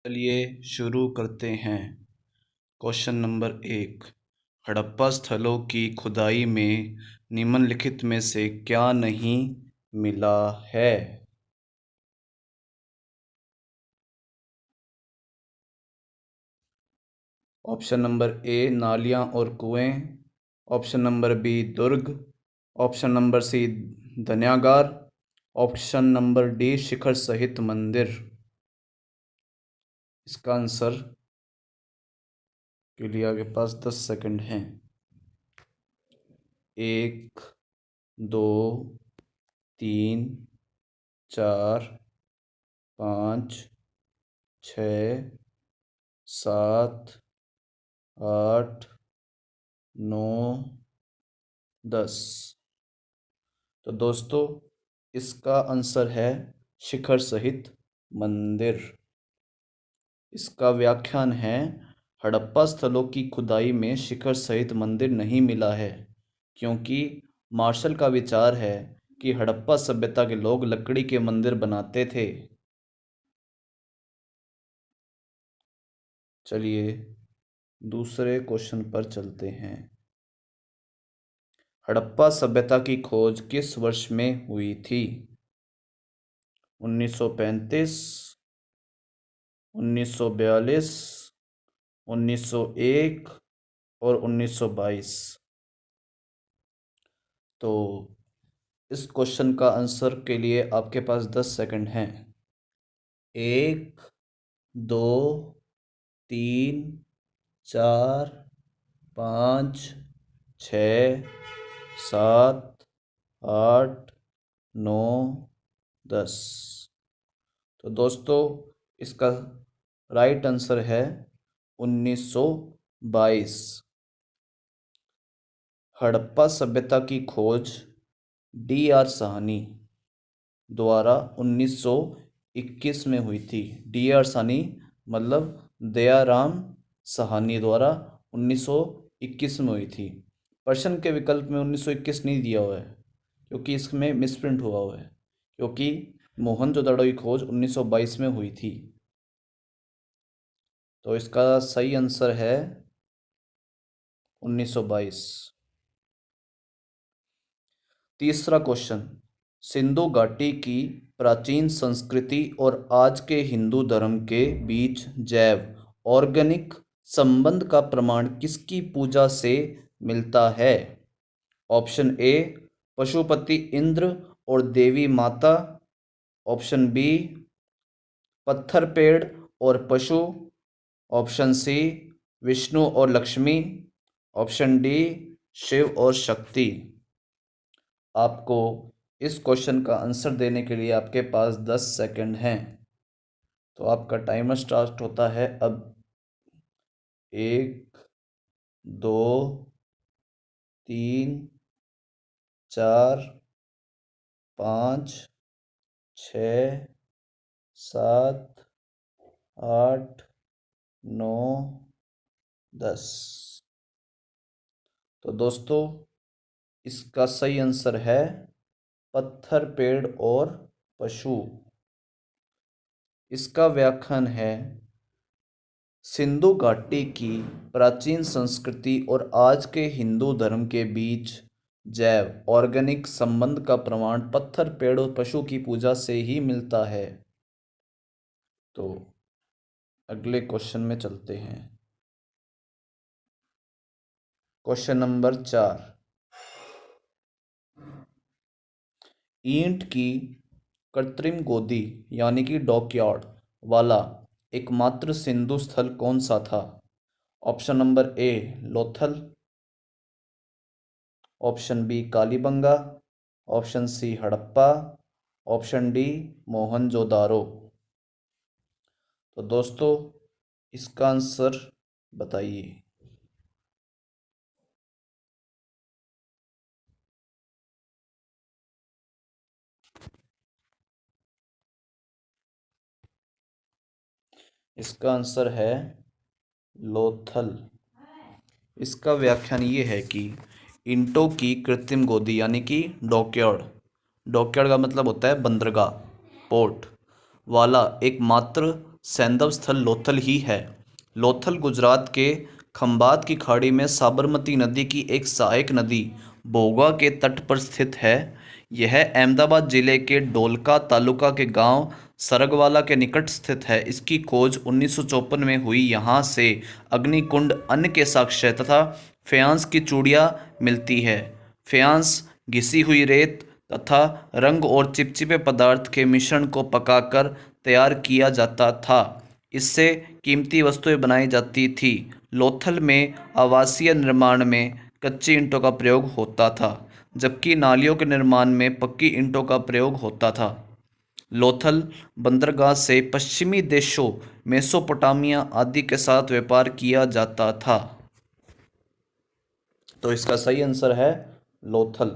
चलिए शुरू करते हैं। Question number 1। हड़प्पा स्थलों की खुदाई में निम्नलिखित में से क्या नहीं मिला है? ऑप्शन नंबर ए नालियाँ और कुएं, ऑप्शन नंबर बी दुर्ग, ऑप्शन नंबर सी धन्यागार, ऑप्शन नंबर डी शिखर सहित मंदिर। इसका आंसर के लिए आपके पास 10 सेकंड हैं। 1, 2, 3, 4, 5, 6, 7, 8, 9, 10। तो दोस्तों इसका आंसर है शिखर सहित मंदिर। इसका व्याख्यान है हड़प्पा स्थलों की खुदाई में शिखर सहित मंदिर नहीं मिला है क्योंकि मार्शल का विचार है कि हड़प्पा सभ्यता के लोग लकड़ी के मंदिर बनाते थे। चलिए दूसरे क्वेश्चन पर चलते हैं। हड़प्पा सभ्यता की खोज किस वर्ष में हुई थी? 1935, 1942, 1901 और 1922। तो इस क्वेश्चन का आंसर के लिए आपके पास 10 सेकंड हैं। 1, 2, 3, 4, 5, 6, 7, 8, 9, 10। तो दोस्तों इसका राइट आंसर है 1922। हड़प्पा सभ्यता की खोज D.R. साहनी द्वारा 1921 में हुई थी। D.R. साहनी मतलब दयाराम साहनी द्वारा 1921 में हुई थी। प्रश्न के विकल्प में 1921 नहीं दिया हुआ है क्योंकि इसमें मिसप्रिंट हुआ है, क्योंकि मोहनजोदड़ो की खोज 1922 में हुई थी। तो इसका सही आंसर है 1922। तीसरा क्वेश्चन, सिंधु घाटी की प्राचीन संस्कृति और आज के हिंदू धर्म के बीच जैव ऑर्गेनिक संबंध का प्रमाण किसकी पूजा से मिलता है? ऑप्शन ए पशुपति इंद्र और देवी माता, ऑप्शन बी पत्थर पेड़ और पशु, ऑप्शन सी विष्णु और लक्ष्मी, ऑप्शन डी शिव और शक्ति। आपको इस क्वेश्चन का आंसर देने के लिए आपके पास 10 सेकंड हैं। तो आपका टाइमर स्टार्ट होता है अब। 1, 2, 3, 4, 5, 6, 7, 8, 9, 10। तो दोस्तों इसका सही आंसर है पत्थर पेड़ और पशु। इसका व्याख्यान है सिंधु घाटी की प्राचीन संस्कृति और आज के हिंदू धर्म के बीच जैव ऑर्गेनिक संबंध का प्रमाण पत्थर पेड़ और पशु की पूजा से ही मिलता है। तो अगले क्वेश्चन में चलते हैं। Question number 4। ईंट की कृत्रिम गोदी यानी कि डॉकयार्ड वाला एकमात्र सिंधु स्थल कौन सा था? Option number A Lothal, option B Kalibangan, option C Harappa, option D Mohenjodaro. तो दोस्तों इसका आंसर बताइए। इसका आंसर है लोथल। इसका व्याख्यान ये है कि ईंटों की कृत्रिम गोदी यानी कि डॉकयार्ड, डॉकयार्ड का मतलब होता है बंदरगाह, पोर्ट वाला एकमात्र सैंधव स्थल लोथल ही है। लोथल गुजरात के खंभात की खाड़ी में साबरमती नदी की एक सहायक नदी भोगा के तट पर स्थित है। यह अहमदाबाद जिले के डोलका तालुका के गांव सरगवाला के निकट स्थित है। इसकी खोज 1954 में हुई। यहाँ से अग्निकुंड, अन्न के साक्ष्य तथा फ्यांस की चूड़ियाँ मिलती है। फ्यांस घिसी हुई रेत तथा रंग और चिपचिपे पदार्थ के मिश्रण को पकाकर तैयार किया जाता था। इससे कीमती वस्तुएं बनाई जाती थी। लोथल में आवासीय निर्माण में कच्ची ईंटों का प्रयोग होता था, जबकि नालियों के निर्माण में पक्की ईंटों का प्रयोग होता था। लोथल बंदरगाह से पश्चिमी देशों मेसोपोटामिया आदि के साथ व्यापार किया जाता था। तो इसका सही आंसर है लोथल।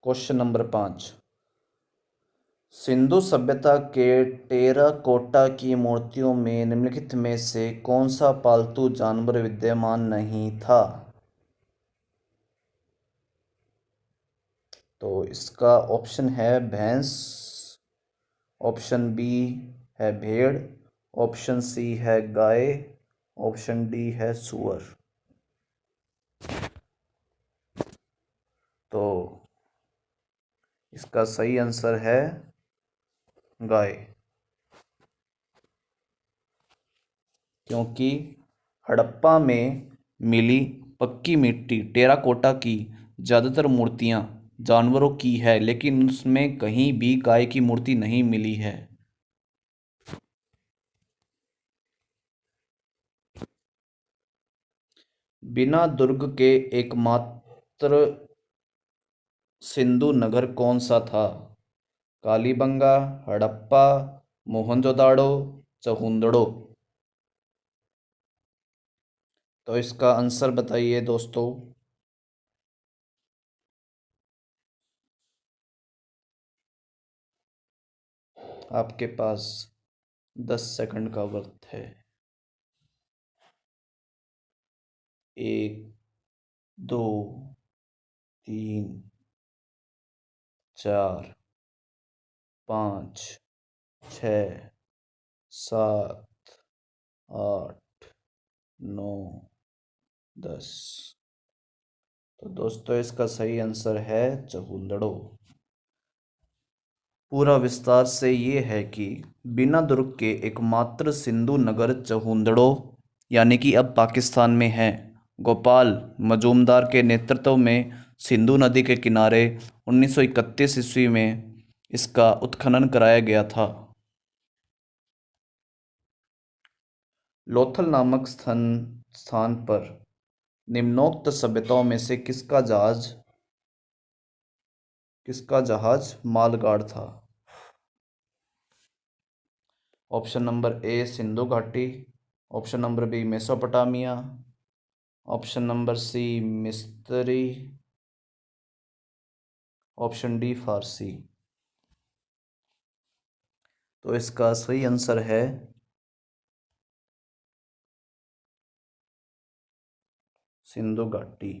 Question number 5। सिंधु सभ्यता के टेराकोटा की मूर्तियों में निम्नलिखित में से कौन सा पालतू जानवर विद्यमान नहीं था? तो इसका ऑप्शन है भैंस, ऑप्शन बी है भेड़, ऑप्शन सी है गाय, ऑप्शन डी है सूअर। तो इसका सही आंसर है गाय, क्योंकि हड़प्पा में मिली पक्की मिट्टी टेराकोटा की ज़्यादातर मूर्तियां जानवरों की है, लेकिन उसमें कहीं भी गाय की मूर्ति नहीं मिली है। बिना दुर्ग के एकमात्र सिंधु नगर कौन सा था? कालीबंगा, हड़प्पा, मोहनजोदाड़ो, चहुंदड़ो। तो इसका आंसर बताइए दोस्तों। आपके पास 10 सेकंड का वक्त है। 1, 2, 3, 4, 5, 6, 7, 8, 9, 10। तो दोस्तों इसका सही आंसर है चहुंदड़ो। पूरा विस्तार से ये है कि बिना दुर्ग के एकमात्र सिंधु नगर चहुंदड़ो, यानी कि अब पाकिस्तान में है, गोपाल मजूमदार के नेतृत्व में सिंधु नदी के किनारे 1931 ईस्वी में इसका उत्खनन कराया गया था। लोथल नामक स्थान पर निम्नोक्त सभ्यताओं में से किसका जहाज मालगाड़ था? ऑप्शन नंबर ए सिंधु घाटी, option number B Mesopotamia, option number C मिस्री, ऑप्शन डी फारसी। तो इसका सही आंसर है सिंधु घाटी।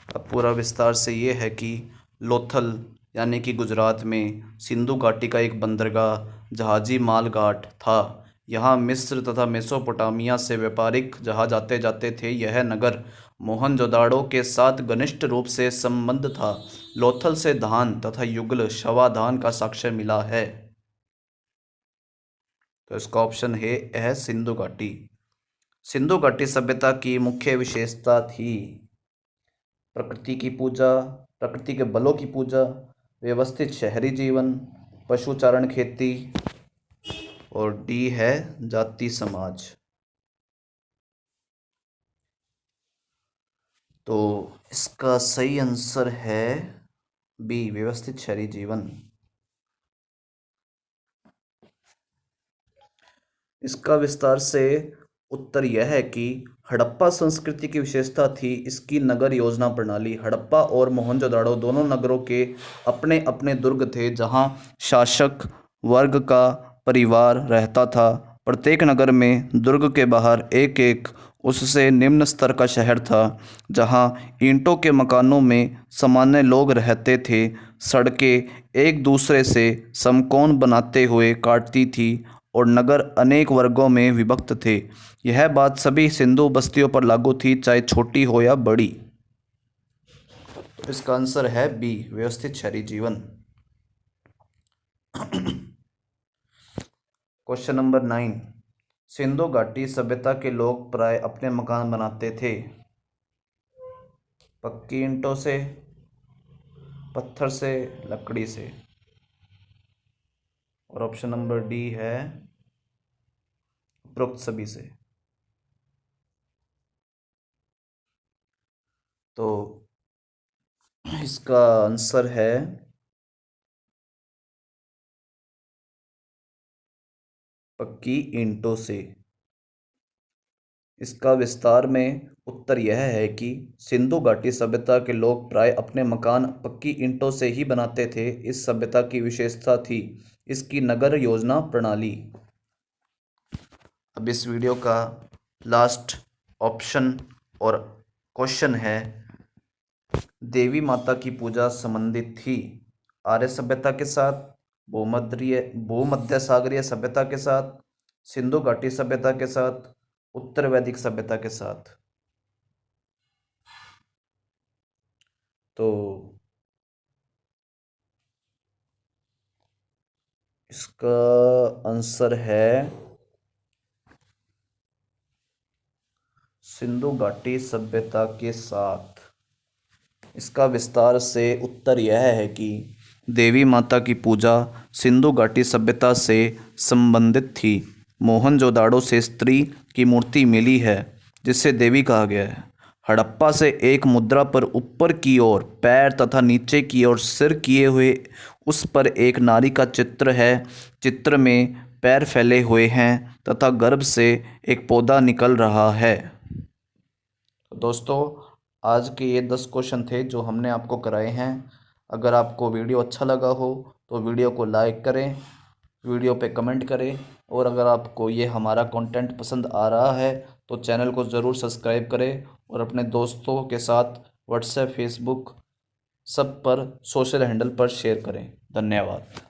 अब पूरा विस्तार से ये है कि लोथल यानी कि गुजरात में सिंधु घाटी का एक बंदरगाह जहाजी माल घाट था। यहाँ मिस्र तथा मेसोपोटामिया से व्यापारिक जहाज आते जाते थे। यह नगर मोहनजोदाड़ो के साथ घनिष्ठ रूप से संबंध था। लोथल से धान तथा युगल शवाधान का साक्ष्य मिला है। तो इसका ऑप्शन है सिंधु घाटी। सिंधु घाटी सभ्यता की मुख्य विशेषता थी प्रकृति की पूजा, प्रकृति के बलों की पूजा, व्यवस्थित शहरी जीवन, पशुचारण, खेती, और डी है जाति समाज। तो इसका सही आंसर है बी व्यवस्थित शहरी जीवन। इसका विस्तार से उत्तर यह है कि हड़प्पा संस्कृति की विशेषता थी इसकी नगर योजना प्रणाली। हड़प्पा और मोहनजोदाड़ो दोनों नगरों के अपने अपने दुर्ग थे, जहां शासक वर्ग का परिवार रहता था। प्रत्येक नगर में दुर्ग के बाहर एक एक उससे निम्न स्तर का शहर था, जहां ईंटों के मकानों में सामान्य लोग रहते थे। सड़कें एक दूसरे से समकोण बनाते हुए काटती थी और नगर अनेक वर्गों में विभक्त थे। यह बात सभी सिंधु बस्तियों पर लागू थी, चाहे छोटी हो या बड़ी। तो इसका आंसर है बी, व्यवस्थित शहरी जीवन। क्वेश्चन नंबर 9, सिंधु घाटी सभ्यता के लोग प्राय अपने मकान बनाते थे पक्की ईंटों से, पत्थर से, लकड़ी से। और ऑप्शन नंबर डी है उपरोक्त सभी से। तो इसका आंसर है पक्की ईंटों से। इसका विस्तार में उत्तर यह है कि सिंधु घाटी सभ्यता के लोग प्राय अपने मकान पक्की ईंटों से ही बनाते थे। इस सभ्यता की विशेषता थी इसकी नगर योजना प्रणाली। अब इस वीडियो का लास्ट ऑप्शन और क्वेश्चन है, देवी माता की पूजा संबंधित थी आर्य सभ्यता के साथ, भूमध्य सागरीय सभ्यता के साथ, सिंधु घाटी सभ्यता के साथ, उत्तर वैदिक सभ्यता के साथ। तो इसका आंसर है सिंधु घाटी सभ्यता के साथ। इसका विस्तार से उत्तर यह है कि देवी माता की पूजा सिंधु घाटी सभ्यता से संबंधित थी। मोहनजोदाड़ो से स्त्री की मूर्ति मिली है जिसे देवी कहा गया है। हड़प्पा से एक मुद्रा पर ऊपर की ओर पैर तथा नीचे की ओर सिर किए हुए उस पर एक नारी का चित्र है। चित्र में पैर फैले हुए हैं तथा गर्भ से एक पौधा निकल रहा है। दोस्तों, आज के ये 10 क्वेश्चन थे जो हमने आपको कराए हैं। अगर आपको वीडियो अच्छा लगा हो तो वीडियो को लाइक करें, वीडियो पे कमेंट करें, और अगर आपको ये हमारा कंटेंट पसंद आ रहा है तो चैनल को ज़रूर सब्सक्राइब करें और अपने दोस्तों के साथ व्हाट्सएप, फेसबुक सब पर सोशल हैंडल पर शेयर करें। धन्यवाद।